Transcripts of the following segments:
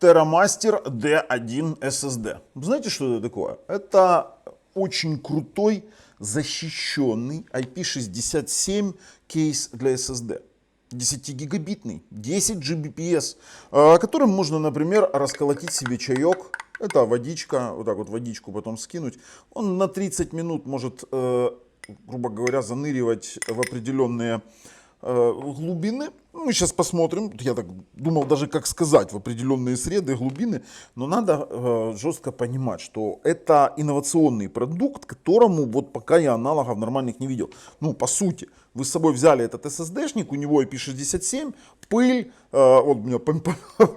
TerraMaster D1 SSD. Знаете, что это такое? Это очень крутой, защищенный IP67 кейс для SSD. 10-гигабитный, 10 Gbps, которым можно, например, расколотить себе чаек. Это водичка, вот так вот водичку потом скинуть. Он на 30 минут может, грубо говоря, заныривать в определенные глубины. Мы сейчас посмотрим. Я так думал даже как сказать, в определенные среды, глубины. Но надо жестко понимать, что это инновационный продукт, которому вот пока я аналогов нормальных не видел. Ну, по сути, вы с собой взяли этот SSD-шник, у него IP67, пыль, вот у меня по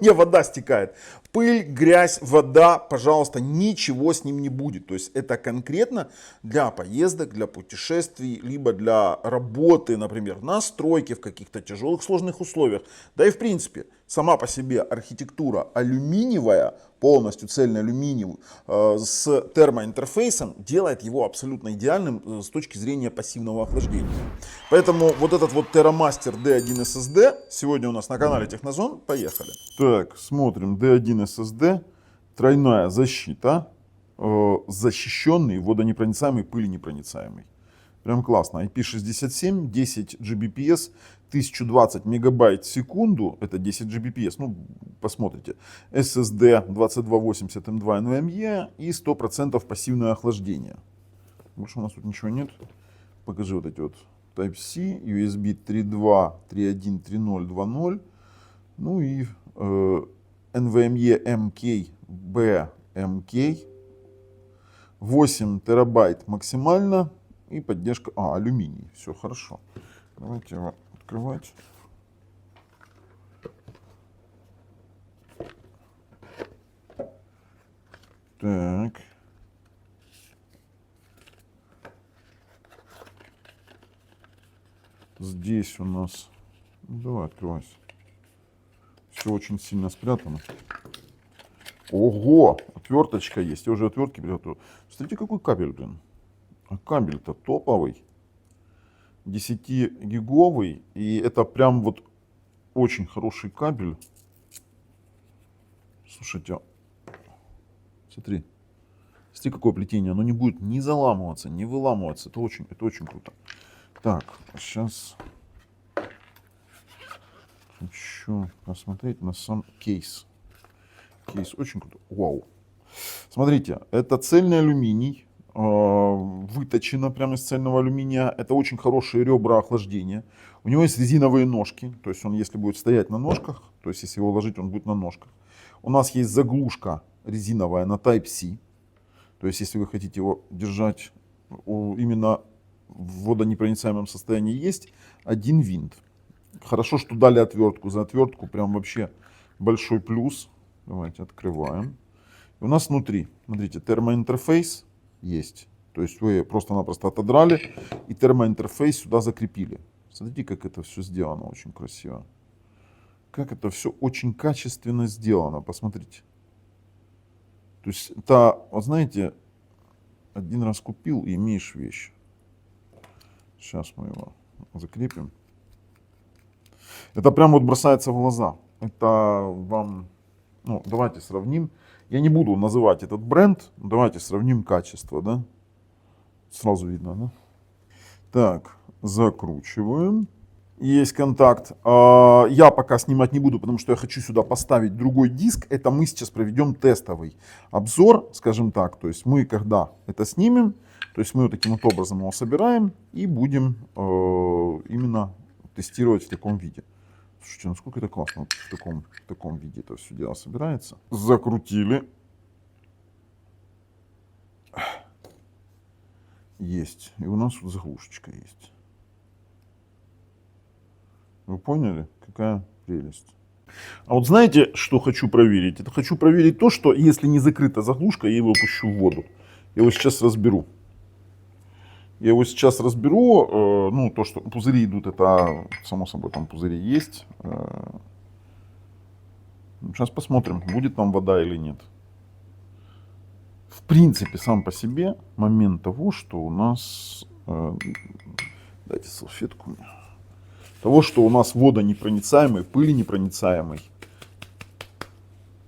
мне вода стекает. Пыль, грязь, вода, пожалуйста, ничего с ним не будет. То есть это конкретно для поездок, для путешествий, либо для работы, например, на стройке в каких-то тяжелых, сложных условиях. Да и в принципе, сама по себе архитектура алюминиевая, полностью цельный алюминий с термоинтерфейсом делает его абсолютно идеальным с точки зрения пассивного охлаждения. Поэтому вот этот вот TerraMaster D1 SSD сегодня у нас на канале Технозон. Поехали. Так, смотрим. D1 SSD. Тройная защита. Защищенный, водонепроницаемый, пыленепроницаемый. Прям классно. IP67, 10 Gbps, 1020 мегабайт в секунду. Это 10 Gbps. Ну, посмотрите. SSD 2280 M2 NVMe и 100% пассивное охлаждение. Больше у нас тут ничего нет. Покажи вот эти вот. Type-C, USB 3.2, 3.1, 3.0, 2.0. Ну и NVMe MK, BMK. 8 терабайт максимально. И поддержка, алюминий. Все хорошо. Давайте его открывать. Так. Здесь у нас, ну, давай открывайся. Все очень сильно спрятано. Ого, отверточка есть. Я уже отвертки приготовил. Смотрите, какой кабель, блин. А кабель-то топовый. 10-гиговый. И это прям вот очень хороший кабель. Слушайте, смотри. Смотри, какое плетение. Оно не будет ни заламываться, ни выламываться. Это очень круто. Так, сейчас хочу посмотреть на сам кейс. Кейс очень крутой. Вау. Смотрите, это цельный алюминий. Выточено прямо из цельного алюминия. Это очень хорошие ребра охлаждения. У него есть резиновые ножки. То есть он, если будет стоять на ножках, то есть если его ложить, он будет на ножках. У нас есть заглушка резиновая на Type-C. То есть если вы хотите его держать именно в водонепроницаемом состоянии, есть один винт. Хорошо, что дали отвертку. За отвертку прям вообще большой плюс. Давайте открываем. И у нас внутри, смотрите, термоинтерфейс есть. То есть вы просто-напросто отодрали и термоинтерфейс сюда закрепили. Смотрите, как это все сделано, очень красиво. Как это все очень качественно сделано, посмотрите. То есть это, вот знаете, один раз купил и имеешь вещь. Сейчас мы его закрепим. Это прям вот бросается в глаза. Это вам, ну, давайте сравним. Я не буду называть этот бренд. Давайте сравним качество, да? Сразу видно, да? Так, закручиваем. Есть контакт. Я пока снимать не буду, потому что я хочу сюда поставить другой диск. Это мы сейчас проведем тестовый обзор, скажем так. То есть мы, когда это снимем, то есть мы вот таким вот образом его собираем и будем именно тестировать в таком виде. Слушайте, насколько это классно, вот в таком виде это все дело собирается. Закрутили. Есть. И у нас вот заглушечка есть. Вы поняли? Какая прелесть. А вот знаете, что хочу проверить? Это хочу проверить то, что если не закрыта заглушка, я его опущу в воду. Я его сейчас разберу. Ну, то, что пузыри идут, это само собой, там пузыри есть. Сейчас посмотрим, будет там вода или нет. В принципе, сам по себе момент того, что у нас... Дайте салфетку мне. Того, что у нас водонепроницаемый, пыленепроницаемый.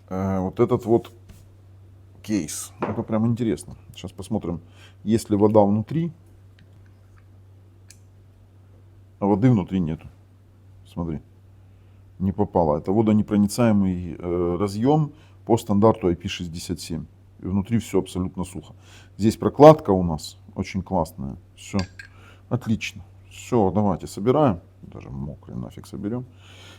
вот этот вот кейс. Это прям интересно. Сейчас посмотрим, есть ли вода внутри. А воды внутри нету. Смотри, не попало. Это водонепроницаемый разъем по стандарту IP67. И внутри все абсолютно сухо. Здесь прокладка у нас очень классная. Все, отлично. Все, давайте собираем. Даже мокрый нафиг соберем.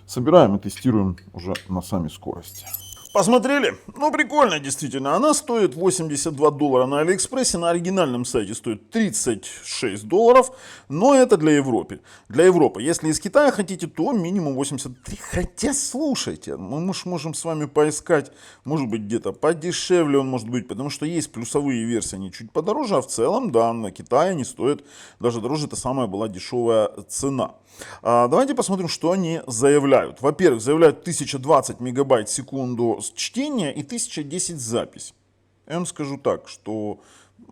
Собираем и тестируем уже на сами скорости. Посмотрели? Ну, прикольно, действительно. Она стоит $82 на Алиэкспрессе, на оригинальном сайте стоит $36, но это для Европы. Для Европы. Если из Китая хотите, то минимум 83. Хотя, слушайте, мы можем с вами поискать, может быть, где-то подешевле он может быть, потому что есть плюсовые версии, они чуть подороже, а в целом, да, на Китае они стоят даже дороже, это самая была дешевая цена. Давайте посмотрим, что они заявляют. Во-первых, заявляют 1020 мегабайт в секунду чтения и 1010 запись. Я вам скажу так, что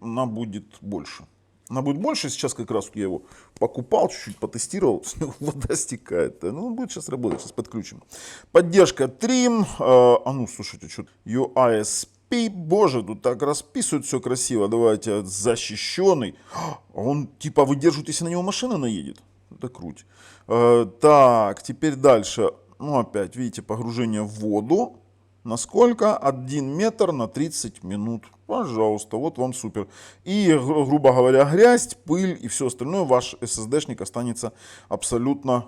она будет больше. Она будет больше. Сейчас как раз я его покупал, чуть-чуть потестировал. Вода стекает. Ну, он будет сейчас работать, сейчас подключим. Поддержка Trim. Ну, слушайте, что UISP. Боже, тут так расписывают все красиво. Давайте, защищенный. Он типа выдерживает, если на него машина наедет. Это круть. Так, теперь дальше. Ну, опять, видите, погружение в воду. Насколько? 1 метр на 30 минут. Пожалуйста, вот вам супер. И, грубо говоря, грязь, пыль и все остальное, ваш SSD-шник останется абсолютно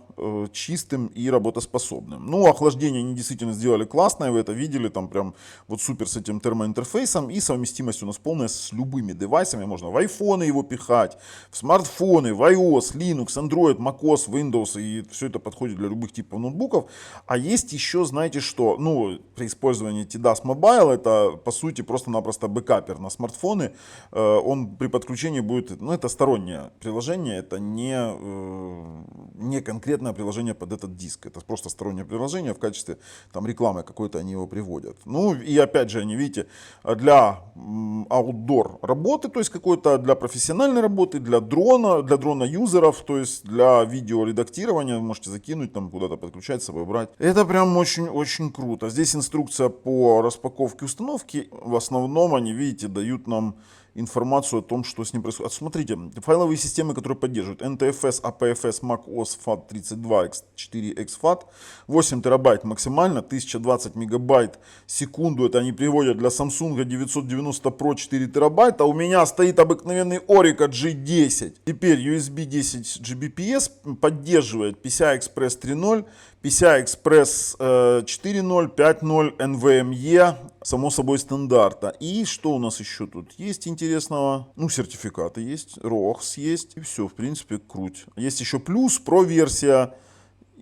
чистым и работоспособным. Ну, охлаждение они действительно сделали классное, вы это видели, там прям вот супер с этим термоинтерфейсом. И совместимость у нас полная с любыми девайсами. Можно в айфоны его пихать, в смартфоны, в iOS, Linux, Android, macOS, Windows. И все это подходит для любых типов ноутбуков. А есть еще, знаете что, ну, при использовании TDAS Mobile, это по сути просто-напросто бэкапер на смартфоны, он при подключении будет, ну, это стороннее приложение, это не конкретное приложение под этот диск, это просто стороннее приложение, в качестве там рекламы какой-то они его приводят. Ну и опять же, они, видите, для outdoor работы, то есть какой-то для профессиональной работы, для дрона юзеров, то есть для видеоредактирования, вы можете закинуть там куда-то, подключать, с собой брать. Это прям очень-очень круто. Здесь инструкция по распаковке установки, в основном они, видите, дают нам информацию о том, что с ним происходит. Смотрите, файловые системы, которые поддерживают NTFS, APFS, macOS, FAT32, X4, XFAT, 8 терабайт максимально, 1020 мегабайт в секунду, это они приводят для Samsung 990 Pro 4 терабайта, у меня стоит обыкновенный Orica G10. Теперь USB 10 Gbps поддерживает PCI-Express 3.0, PCI-Express 4.0, 5.0, NVMe, само собой стандарта. И что у нас еще тут есть интересного? Ну, сертификаты есть, ROHS есть, и все, в принципе, круть. Есть еще плюс, Pro версия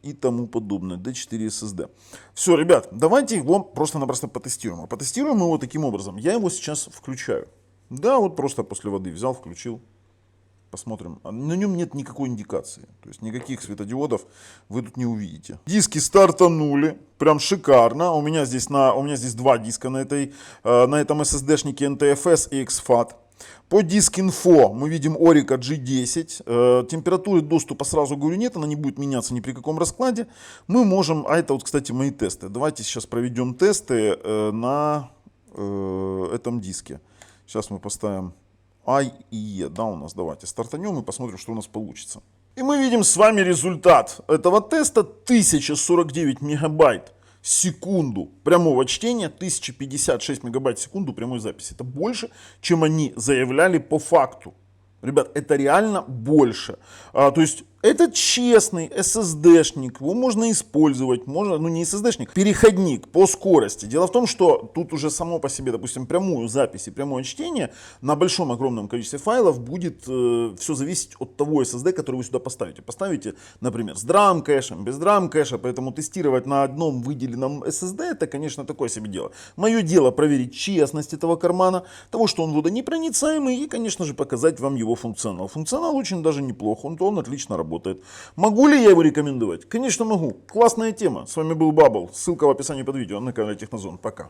и тому подобное, D4 SSD. Все, ребят, давайте его просто-напросто потестируем. А потестируем его таким образом. Я его сейчас включаю. Да, вот просто после воды взял, включил. Посмотрим. На нем нет никакой индикации. То есть никаких светодиодов вы тут не увидите. Диски стартанули. Прям шикарно. У меня здесь два диска на этом SSD-шнике NTFS и XFAT. По диск-инфо мы видим Orica G10. Температуры доступа, сразу говорю, нет. Она не будет меняться ни при каком раскладе. Мы можем... А это вот, кстати, мои тесты. Давайте сейчас проведем тесты на этом диске. Сейчас мы поставим... I и E, да, у нас, давайте стартанем и посмотрим, что у нас получится. И мы видим с вами результат этого теста: 1049 мегабайт в секунду прямого чтения, 1056 мегабайт в секунду прямой записи. Это больше, чем они заявляли по факту. Ребят, это реально больше. То есть это честный SSD-шник, его можно использовать, можно, ну не SSD-шник, переходник по скорости. Дело в том, что тут уже само по себе, допустим, прямую запись и прямое чтение на большом огромном количестве файлов будет все зависеть от того SSD, который вы сюда поставите. Поставите, например, с драм-кэшем, без драм-кэша, поэтому тестировать на одном выделенном SSD, это, конечно, такое себе дело. Мое дело проверить честность этого кармана, того, что он водонепроницаемый, и, конечно же, показать вам его функционал. Функционал очень даже неплох, он отлично работает. Могу ли я его рекомендовать? Конечно, могу. Классная тема. С вами был Бабл. Ссылка в описании под видео на канале Технозон. Пока.